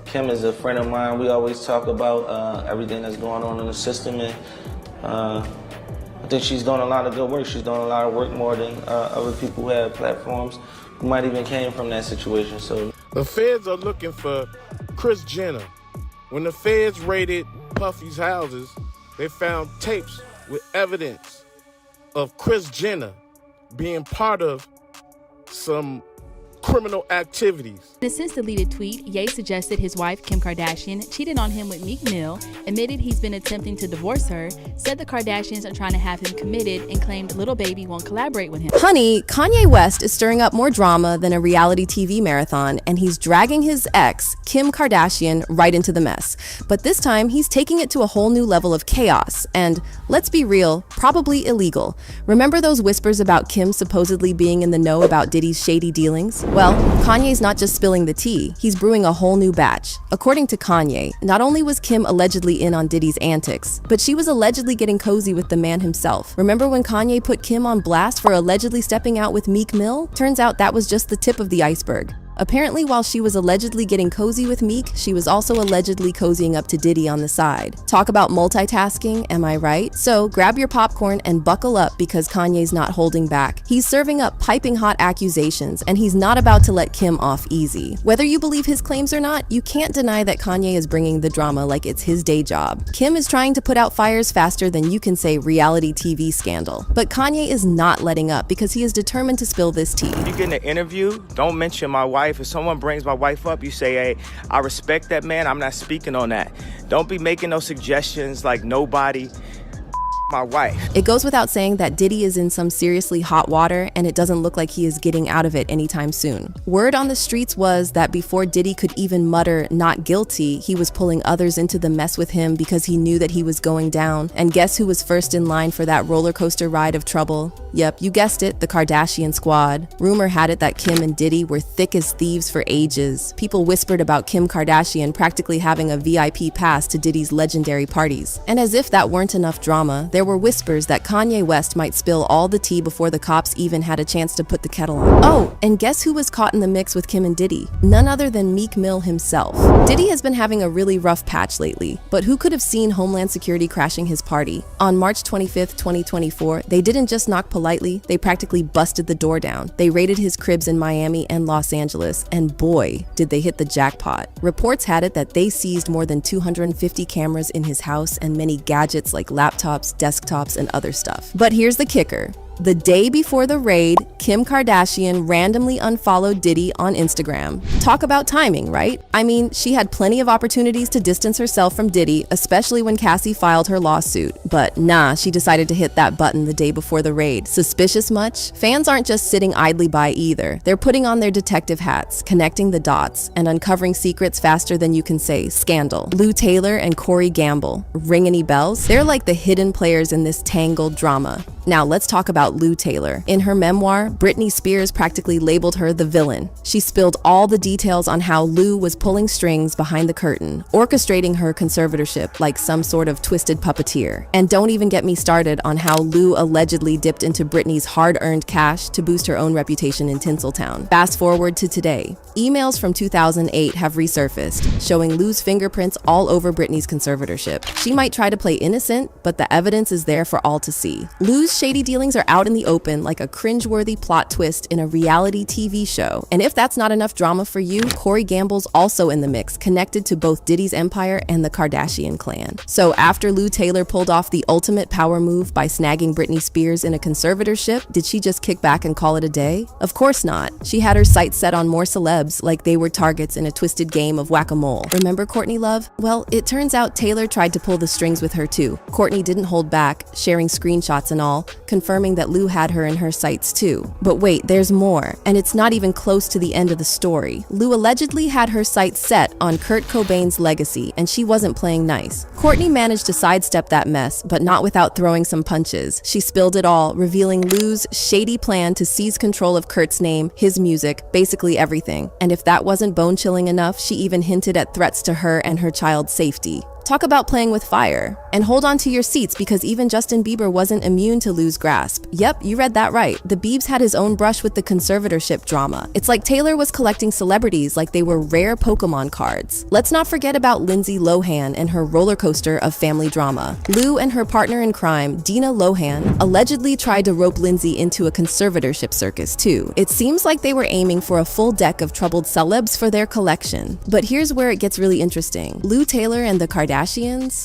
Kim is a friend of mine. We always talk about everything that's going on in the system, and I think she's doing a lot of good work. She's doing a lot of work more than other people who have platforms who might even came from that situation. So the feds are looking for Kris Jenner. When the feds raided Puffy's houses, they found tapes with evidence of Kris Jenner being part of some criminal activities. In a since-deleted tweet, Ye suggested his wife, Kim Kardashian, cheated on him with Meek Mill, admitted he's been attempting to divorce her, said the Kardashians are trying to have him committed, and claimed Lil Baby won't collaborate with him. Honey, Kanye West is stirring up more drama than a reality TV marathon, and he's dragging his ex, Kim Kardashian, right into the mess. But this time, he's taking it to a whole new level of chaos, and, let's be real, probably illegal. Remember those whispers about Kim supposedly being in the know about Diddy's shady dealings? Well, Kanye's not just spilling the tea, he's brewing a whole new batch. According to Kanye, not only was Kim allegedly in on Diddy's antics, but she was allegedly getting cozy with the man himself. Remember when Kanye put Kim on blast for allegedly stepping out with Meek Mill? Turns out that was just the tip of the iceberg. Apparently, while she was allegedly getting cozy with Meek, she was also allegedly cozying up to Diddy on the side. Talk about multitasking, am I right? So grab your popcorn and buckle up because Kanye's not holding back. He's serving up piping hot accusations, and he's not about to let Kim off easy. Whether you believe his claims or not, you can't deny that Kanye is bringing the drama like it's his day job. Kim is trying to put out fires faster than you can say reality TV scandal. But Kanye is not letting up because he is determined to spill this tea. You get in an interview, don't mention my wife. If someone brings my wife up, you say, hey, I respect that man, I'm not speaking on that. Don't be making no suggestions like nobody my wife. It goes without saying that Diddy is in some seriously hot water, and it doesn't look like he is getting out of it anytime soon. Word on the streets was that before Diddy could even mutter not guilty, he was pulling others into the mess with him because he knew that he was going down. And guess who was first in line for that roller coaster ride of trouble? Yep, you guessed it, the Kardashian squad. Rumor had it that Kim and Diddy were thick as thieves for ages. People whispered about Kim Kardashian practically having a VIP pass to Diddy's legendary parties. And as if that weren't enough drama, there were whispers that Kanye West might spill all the tea before the cops even had a chance to put the kettle on. Oh, and guess who was caught in the mix with Kim and Diddy? None other than Meek Mill himself. Diddy has been having a really rough patch lately, but who could have seen Homeland Security crashing his party? On March 25th, 2024, they didn't just knock politely, they practically busted the door down. They raided his cribs in Miami and Los Angeles, and boy, did they hit the jackpot. Reports had it that they seized more than 250 cameras in his house and many gadgets like laptops, desktops, and other stuff. But here's the kicker. The day before the raid, Kim Kardashian randomly unfollowed Diddy on Instagram. Talk about timing, right? I mean, she had plenty of opportunities to distance herself from Diddy, especially when Cassie filed her lawsuit. But nah, she decided to hit that button the day before the raid. Suspicious much? Fans aren't just sitting idly by either. They're putting on their detective hats, connecting the dots, and uncovering secrets faster than you can say scandal. Lou Taylor and Corey Gamble. Ring any bells? They're like the hidden players in this tangled drama. Now let's talk about Lou Taylor. In her memoir, Britney Spears practically labeled her the villain. She spilled all the details on how Lou was pulling strings behind the curtain, orchestrating her conservatorship like some sort of twisted puppeteer. And don't even get me started on how Lou allegedly dipped into Britney's hard-earned cash to boost her own reputation in Tinseltown. Fast forward to today. Emails from 2008 have resurfaced, showing Lou's fingerprints all over Britney's conservatorship. She might try to play innocent, but the evidence is there for all to see. Lou's shady dealings are out in the open like a cringe-worthy plot twist in a reality TV show. And if that's not enough drama for you, Corey Gamble's also in the mix, connected to both Diddy's empire and the Kardashian clan. So after Lou Taylor pulled off the ultimate power move by snagging Britney Spears in a conservatorship, did she just kick back and call it a day? Of course not. She had her sights set on more celebs like they were targets in a twisted game of whack-a-mole. Remember Courtney Love? Well, it turns out Taylor tried to pull the strings with her too. Courtney didn't hold back, sharing screenshots and all, confirming that Lou had her in her sights too. But wait, there's more, and it's not even close to the end of the story. Lou allegedly had her sights set on Kurt Cobain's legacy, and she wasn't playing nice. Courtney managed to sidestep that mess, but not without throwing some punches. She spilled it all, revealing Lou's shady plan to seize control of Kurt's name, his music, basically everything. And if that wasn't bone-chilling enough, she even hinted at threats to her and her child's safety. Talk about playing with fire. And hold on to your seats because even Justin Bieber wasn't immune to Lou's grasp. Yep, you read that right. The Biebs had his own brush with the conservatorship drama. It's like Taylor was collecting celebrities like they were rare Pokemon cards. Let's not forget about Lindsay Lohan and her roller coaster of family drama. Lou and her partner in crime, Dina Lohan, allegedly tried to rope Lindsay into a conservatorship circus too. It seems like they were aiming for a full deck of troubled celebs for their collection. But here's where it gets really interesting. Lou Taylor and the Kardashians?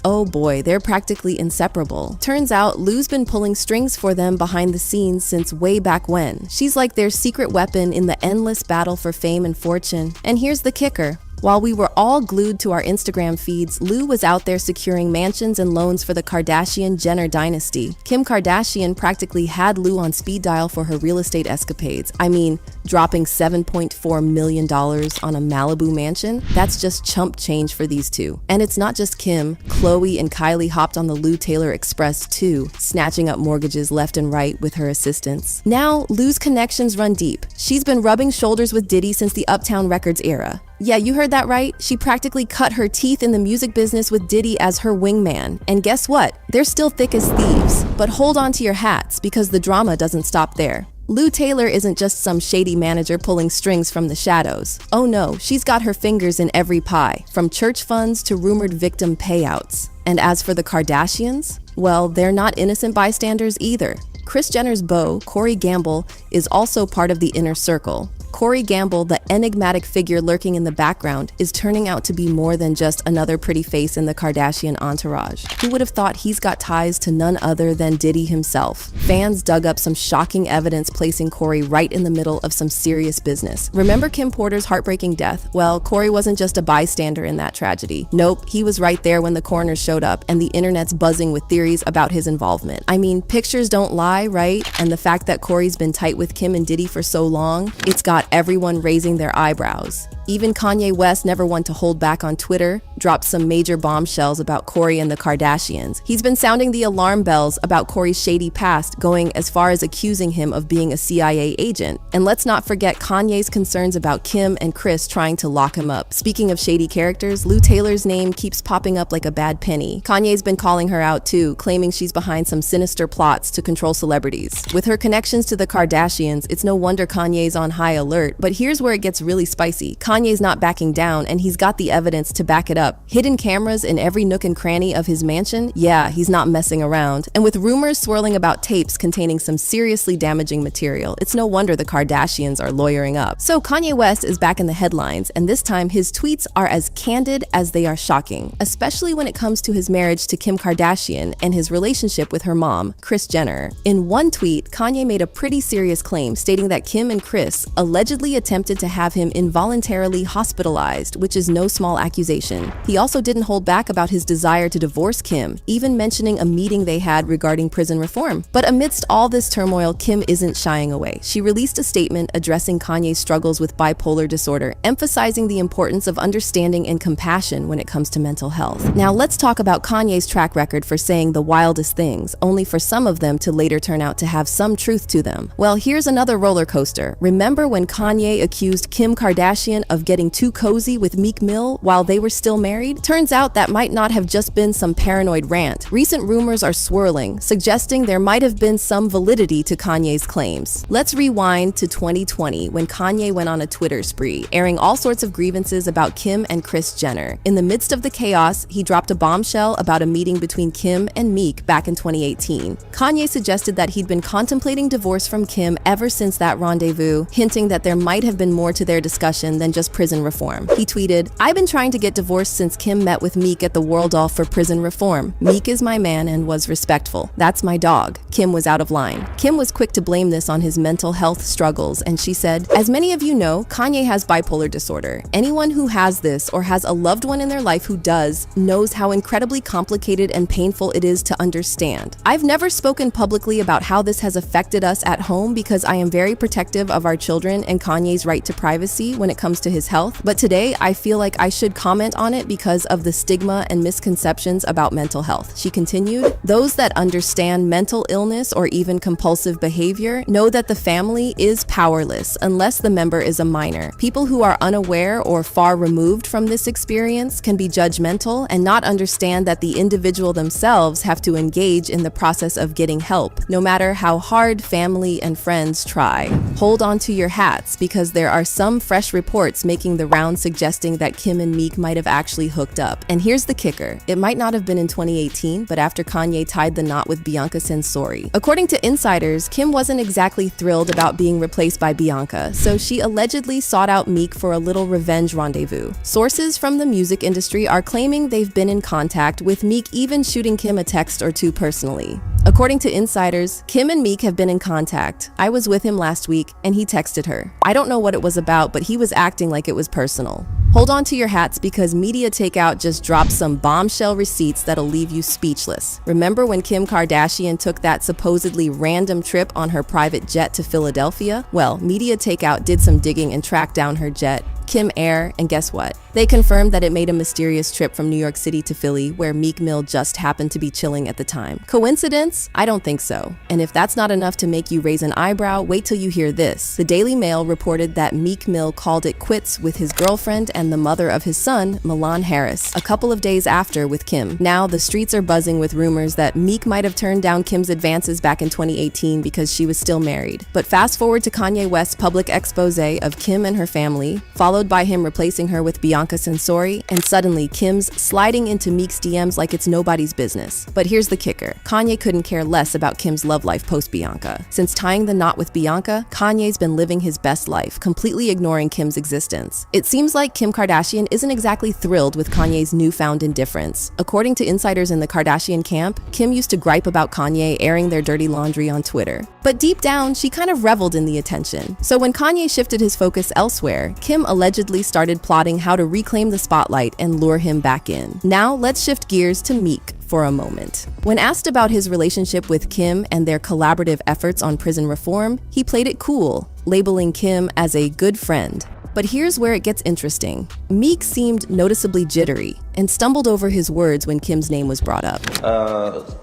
Oh boy, they're practically inseparable. Turns out Lou's been pulling strings for them behind the scenes since way back when. She's like their secret weapon in the endless battle for fame and fortune. And here's the kicker. While we were all glued to our Instagram feeds, Lou was out there securing mansions and loans for the Kardashian-Jenner dynasty. Kim Kardashian practically had Lou on speed dial for her real estate escapades. I mean, dropping $7.4 million on a Malibu mansion? That's just chump change for these two. And it's not just Kim. Khloe and Kylie hopped on the Lou Taylor Express too, snatching up mortgages left and right with her assistants. Now, Lou's connections run deep. She's been rubbing shoulders with Diddy since the Uptown Records era. Yeah, you heard that right. She practically cut her teeth in the music business with Diddy as her wingman. And guess what? They're still thick as thieves. But hold on to your hats, because the drama doesn't stop there. Lou Taylor isn't just some shady manager pulling strings from the shadows. Oh no, she's got her fingers in every pie, from church funds to rumored victim payouts. And as for the Kardashians, well, they're not innocent bystanders either. Kris Jenner's beau, Corey Gamble, is also part of the inner circle. Corey Gamble, the enigmatic figure lurking in the background, is turning out to be more than just another pretty face in the Kardashian entourage. Who would have thought he's got ties to none other than Diddy himself? Fans dug up some shocking evidence placing Corey right in the middle of some serious business. Remember Kim Porter's heartbreaking death? Well, Corey wasn't just a bystander in that tragedy. Nope, he was right there when the coroner showed up and the internet's buzzing with theories about his involvement. I mean, pictures don't lie, right? And the fact that Corey's been tight with Kim and Diddy for so long, it's got everyone raising their eyebrows. Even Kanye West, never one to hold back on Twitter, dropped some major bombshells about Corey and the Kardashians. He's been sounding the alarm bells about Corey's shady past, going as far as accusing him of being a CIA agent. And let's not forget Kanye's concerns about Kim and Kris trying to lock him up. Speaking of shady characters, Lou Taylor's name keeps popping up like a bad penny. Kanye's been calling her out too, claiming she's behind some sinister plots to control celebrities. With her connections to the Kardashians, it's no wonder Kanye's on high alert. But here's where it gets really spicy. Kanye's not backing down, and he's got the evidence to back it up. Hidden cameras in every nook and cranny of his mansion? Yeah, he's not messing around. And with rumors swirling about tapes containing some seriously damaging material, it's no wonder the Kardashians are lawyering up. So Kanye West is back in the headlines, and this time his tweets are as candid as they are shocking, especially when it comes to his marriage to Kim Kardashian and his relationship with her mom, Kris Jenner. In one tweet, Kanye made a pretty serious claim, stating that Kim and Kris allegedly attempted to have him involuntarily hospitalized, which is no small accusation. He also didn't hold back about his desire to divorce Kim, even mentioning a meeting they had regarding prison reform. But amidst all this turmoil, Kim isn't shying away. She released a statement addressing Kanye's struggles with bipolar disorder, emphasizing the importance of understanding and compassion when it comes to mental health. Now let's talk about Kanye's track record for saying the wildest things, only for some of them to later turn out to have some truth to them. Well, here's another roller coaster. Remember when Kanye accused Kim Kardashian of getting too cozy with Meek Mill while they were still married? Turns out that might not have just been some paranoid rant. Recent rumors are swirling, suggesting there might have been some validity to Kanye's claims. Let's rewind to 2020 when Kanye went on a Twitter spree, airing all sorts of grievances about Kim and Kris Jenner. In the midst of the chaos, he dropped a bombshell about a meeting between Kim and Meek back in 2018. Kanye suggested that he'd been contemplating divorce from Kim ever since that rendezvous, hinting that there might have been more to their discussion than just prison reform. He tweeted, "I've been trying to get divorced since Kim met with Meek at the World Off for prison reform. Meek is my man and was respectful. That's my dog." Kim was out of line. Kim was quick to blame this on his mental health struggles, and she said, "As many of you know, Kanye has bipolar disorder. Anyone who has this or has a loved one in their life who does knows how incredibly complicated and painful it is to understand. I've never spoken publicly about how this has affected us at home because I am very protective of our children and Kanye's right to privacy when it comes to his health, but today I feel like I should comment on it because of the stigma and misconceptions about mental health. She continued, "Those that understand mental illness or even compulsive behavior know that the family is powerless unless the member is a minor. People who are unaware or far removed from this experience can be judgmental and not understand that the individual themselves have to engage in the process of getting help, no matter how hard family and friends try. Hold on to your hats because there are some fresh reports making the rounds suggesting that Kim and Meek might have actually hooked up. And here's the kicker. It might not have been in 2018, but after Kanye tied the knot with Bianca Censori. According to insiders, Kim wasn't exactly thrilled about being replaced by Bianca, so she allegedly sought out Meek for a little revenge rendezvous. Sources from the music industry are claiming they've been in contact, with Meek even shooting Kim a text or two personally. According to insiders, Kim and Meek have been in contact. I was with him last week and he texted her. I don't know what it was about, but he was acting like it was personal. Hold on to your hats because Media Takeout just dropped some bombshell receipts that'll leave you speechless. Remember when Kim Kardashian took that supposedly random trip on her private jet to Philadelphia? Well, Media Takeout did some digging and tracked down her jet, Kim Air, and guess what? They confirmed that it made a mysterious trip from New York City to Philly, where Meek Mill just happened to be chilling at the time. Coincidence? I don't think so. And if that's not enough to make you raise an eyebrow, wait till you hear this. The Daily Mail reported that Meek Mill called it quits with his girlfriend and the mother of his son, Milan Harris, a couple of days after with Kim. Now, the streets are buzzing with rumors that Meek might have turned down Kim's advances back in 2018 because she was still married. But fast forward to Kanye West's public expose of Kim and her family, followed by him replacing her with Bianca Censori, and suddenly Kim's sliding into Meek's DMs like it's nobody's business. But here's the kicker. Kanye couldn't care less about Kim's love life post-Bianca. Since tying the knot with Bianca, Kanye's been living his best life, completely ignoring Kim's existence. It seems like Kim Kardashian isn't exactly thrilled with Kanye's newfound indifference. According to insiders in the Kardashian camp, Kim used to gripe about Kanye airing their dirty laundry on Twitter. But deep down, she kind of reveled in the attention. So when Kanye shifted his focus elsewhere, Kim allegedly started plotting how to reclaim the spotlight and lure him back in. Now, let's shift gears to Meek for a moment. When asked about his relationship with Kim and their collaborative efforts on prison reform, he played it cool, labeling Kim as a good friend. But here's where it gets interesting. Meek seemed noticeably jittery and stumbled over his words when Kim's name was brought up.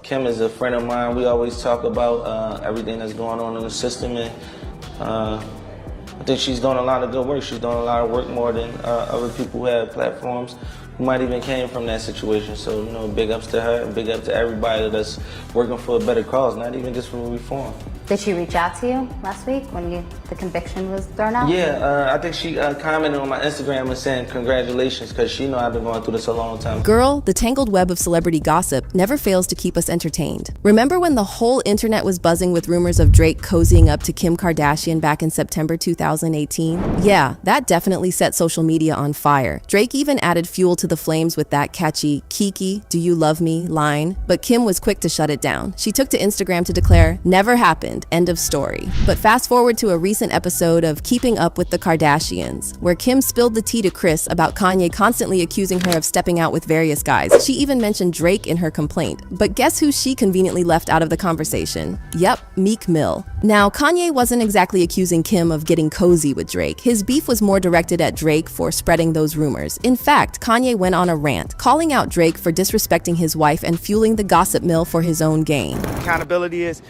Kim is a friend of mine. We always talk about everything that's going on in the system, and I think she's doing a lot of good work. She's doing a lot of work more than other people who have platforms who might even came from that situation. So, you know, big ups to her and big up to everybody that's working for a better cause, not even just for reform. Did she reach out to you last week when the conviction was thrown out? Yeah, I think she commented on my Instagram and saying congratulations, because she know I've been going through this a long time. Girl, the tangled web of celebrity gossip never fails to keep us entertained. Remember when the whole internet was buzzing with rumors of Drake cozying up to Kim Kardashian back in September 2018? Yeah, that definitely set social media on fire. Drake even added fuel to the flames with that catchy "Kiki, do you love me?" line, but Kim was quick to shut it down. She took to Instagram to declare, "Never happened, end of story." But fast forward to a recent episode of Keeping Up with the Kardashians, where Kim spilled the tea to Kris about Kanye constantly accusing her of stepping out with various guys. She even mentioned Drake in her complaint. But guess who she conveniently left out of the conversation? Yep, Meek Mill. Now, Kanye wasn't exactly accusing Kim of getting cozy with Drake. His beef was more directed at Drake for spreading those rumors. In fact, Kanye went on a rant, calling out Drake for disrespecting his wife and fueling the gossip mill for his own gain. Accountability is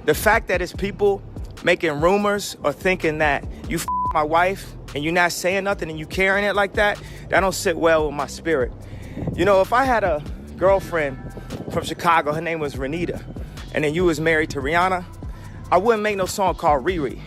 the fact that it's people making rumors or thinking that you my wife and you're not saying nothing and you carrying it like that, that don't sit well with my spirit. You know, if I had a girlfriend from Chicago, her name was Renita, and then you was married to Rihanna, I wouldn't make no song called Riri.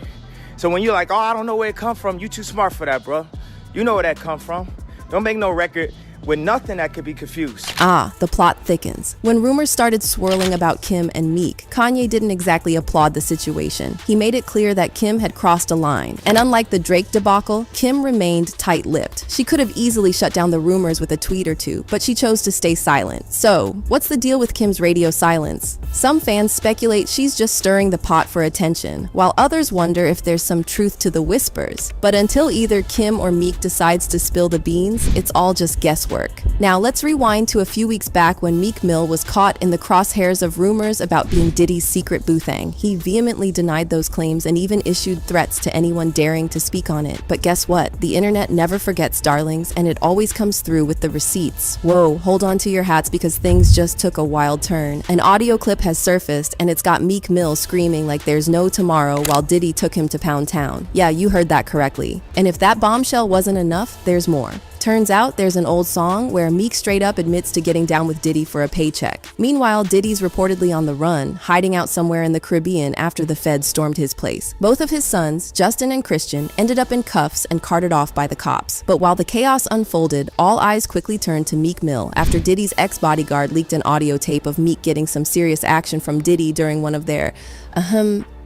So when you're like, oh, I don't know where it come from, you too smart for that, bro. You know where that come from. Don't make no record with nothing that could be confused. Ah, the plot thickens. When rumors started swirling about Kim and Meek, Kanye didn't exactly applaud the situation. He made it clear that Kim had crossed a line. And unlike the Drake debacle, Kim remained tight-lipped. She could have easily shut down the rumors with a tweet or two, but she chose to stay silent. So, what's the deal with Kim's radio silence? Some fans speculate she's just stirring the pot for attention, while others wonder if there's some truth to the whispers. But until either Kim or Meek decides to spill the beans, it's all just guesswork. work. Now let's rewind to a few weeks back when Meek Mill was caught in the crosshairs of rumors about being Diddy's secret boothang. He vehemently denied those claims and even issued threats to anyone daring to speak on it. But guess what? The internet never forgets, darlings, and it always comes through with the receipts. Whoa, hold on to your hats because things just took a wild turn. An audio clip has surfaced and it's got Meek Mill screaming like there's no tomorrow while Diddy took him to Pound Town. Yeah, you heard that correctly. And if that bombshell wasn't enough, there's more. Turns out there's an old song where Meek straight up admits to getting down with Diddy for a paycheck. Meanwhile, Diddy's reportedly on the run, hiding out somewhere in the Caribbean after the feds stormed his place. Both of his sons, Justin and Christian, ended up in cuffs and carted off by the cops. But while the chaos unfolded, all eyes quickly turned to Meek Mill after Diddy's ex-bodyguard leaked an audio tape of Meek getting some serious action from Diddy during one of their,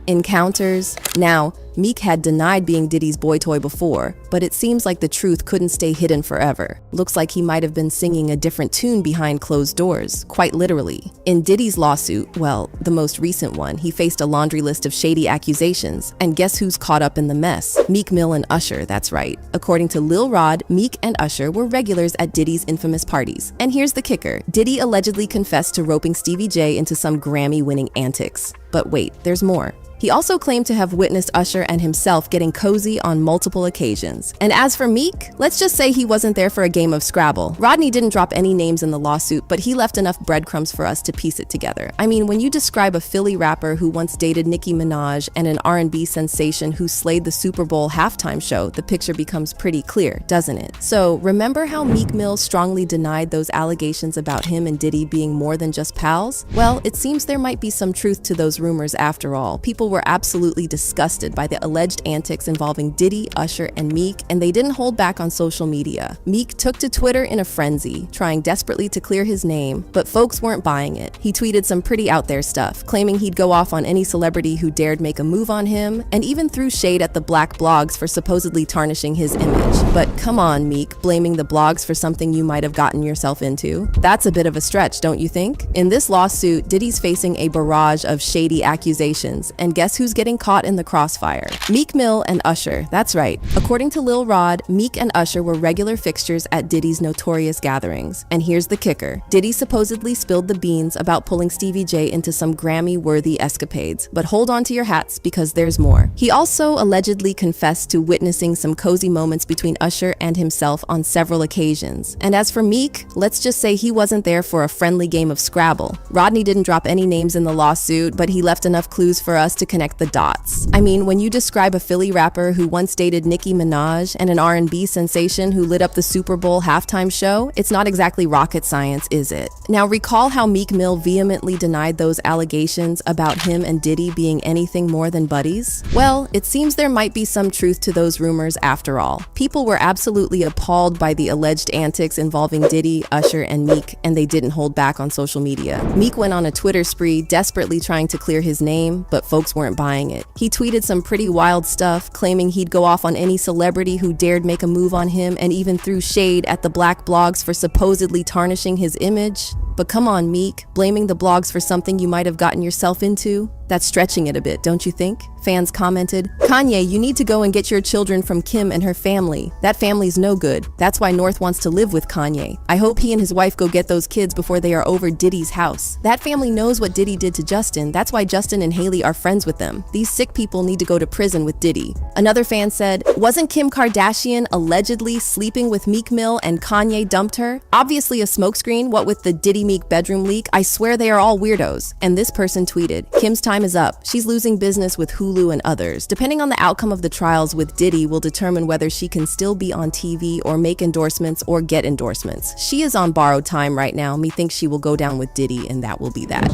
encounters. Now, Meek had denied being Diddy's boy toy before, but it seems like the truth couldn't stay hidden forever. Looks like he might have been singing a different tune behind closed doors, quite literally. In Diddy's lawsuit, well, the most recent one, he faced a laundry list of shady accusations, and guess who's caught up in the mess? Meek Mill and Usher, that's right. According to Lil Rod, Meek and Usher were regulars at Diddy's infamous parties. And here's the kicker, Diddy allegedly confessed to roping Stevie J into some Grammy-winning antics. But wait, there's more. He also claimed to have witnessed Usher and himself getting cozy on multiple occasions. And as for Meek, let's just say he wasn't there for a game of Scrabble. Rodney didn't drop any names in the lawsuit, but he left enough breadcrumbs for us to piece it together. I mean, when you describe a Philly rapper who once dated Nicki Minaj and an R&B sensation who slayed the Super Bowl halftime show, the picture becomes pretty clear, doesn't it? So, remember how Meek Mill strongly denied those allegations about him and Diddy being more than just pals? Well, it seems there might be some truth to those rumors after all. People were absolutely disgusted by the alleged antics involving Diddy, Usher, and Meek, and they didn't hold back on social media. Meek took to Twitter in a frenzy, trying desperately to clear his name, but folks weren't buying it. He tweeted some pretty out there stuff, claiming he'd go off on any celebrity who dared make a move on him, and even threw shade at the black blogs for supposedly tarnishing his image. But come on, Meek, blaming the blogs for something you might have gotten yourself into? That's a bit of a stretch, don't you think? In this lawsuit, Diddy's facing a barrage of shady accusations, and guess who's getting caught in the crossfire? Meek Mill and Usher, that's right. According to Lil Rod, Meek and Usher were regular fixtures at Diddy's notorious gatherings. And here's the kicker. Diddy supposedly spilled the beans about pulling Stevie J into some Grammy-worthy escapades. But hold on to your hats because there's more. He also allegedly confessed to witnessing some cozy moments between Usher and himself on several occasions. And as for Meek, let's just say he wasn't there for a friendly game of Scrabble. Rodney didn't drop any names in the lawsuit, but he left enough clues for us to connect the dots. I mean, when you describe a Philly rapper who once dated Nicki Minaj and an R&B sensation who lit up the Super Bowl halftime show, it's not exactly rocket science, is it? Now recall how Meek Mill vehemently denied those allegations about him and Diddy being anything more than buddies? Well, it seems there might be some truth to those rumors after all. People were absolutely appalled by the alleged antics involving Diddy, Usher, and Meek, and they didn't hold back on social media. Meek went on a Twitter spree desperately trying to clear his name, but folks weren't buying it. He tweeted some pretty wild stuff, claiming he'd go off on any celebrity who dared make a move on him, and even threw shade at the black blogs for supposedly tarnishing his image. But come on, Meek, blaming the blogs for something you might have gotten yourself into? That's stretching it a bit, don't you think? Fans commented, Kanye, you need to go and get your children from Kim and her family. That family's no good. That's why North wants to live with Kanye. I hope he and his wife go get those kids before they are over Diddy's house. That family knows what Diddy did to Justin. That's why Justin and Haley are friends with them. These sick people need to go to prison with Diddy. Another fan said, wasn't Kim Kardashian allegedly sleeping with Meek Mill and Kanye dumped her? Obviously a smokescreen, what with the Diddy Meek bedroom leak. I swear they are all weirdos. And this person tweeted, Kim's time is up. She's losing business with Hulu and others. Depending on the outcome of the trials with Diddy will determine whether she can still be on TV or make endorsements or get endorsements. She is on borrowed time right now. Methinks she will go down with Diddy and that will be that.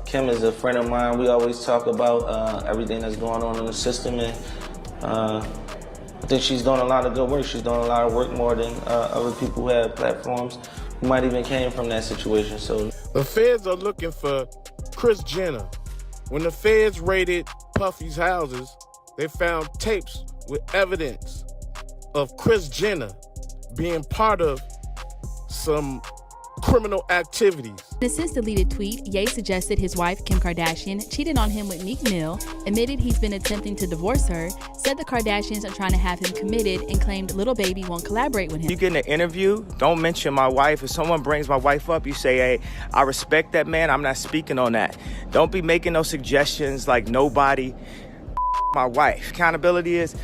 Kim is a friend of mine. We always talk about everything that's going on in the system, and I think she's doing a lot of good work. She's doing a lot of work more than other people who have platforms who might even came from that situation. So the feds are looking for Kris Jenner. When the feds raided Puffy's houses, they found tapes with evidence of Kris Jenner being part of some criminal activities. In a since-deleted tweet, Ye suggested his wife, Kim Kardashian, cheated on him with Meek Mill, admitted he's been attempting to divorce her, said the Kardashians are trying to have him committed, and claimed Lil Baby won't collaborate with him. You get in an interview, don't mention my wife. If someone brings my wife up, you say, hey, I respect that man, I'm not speaking on that. Don't be making no suggestions like nobody my wife. Accountability is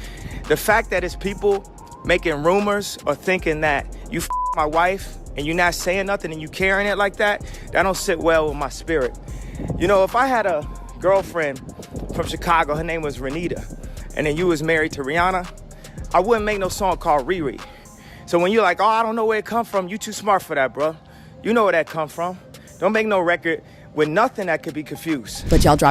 the fact that it's people making rumors or thinking that you my wife and you're not saying nothing and you carrying it like that don't sit well with my spirit. You know, if I had a girlfriend from Chicago, her name was Renita, and then you was married to Rihanna, I wouldn't make no song called Riri. So when you're like, oh, I don't know where it come from, you too smart for that, bro. You know where that come from. Don't make no record with nothing that could be confused. But y'all dropped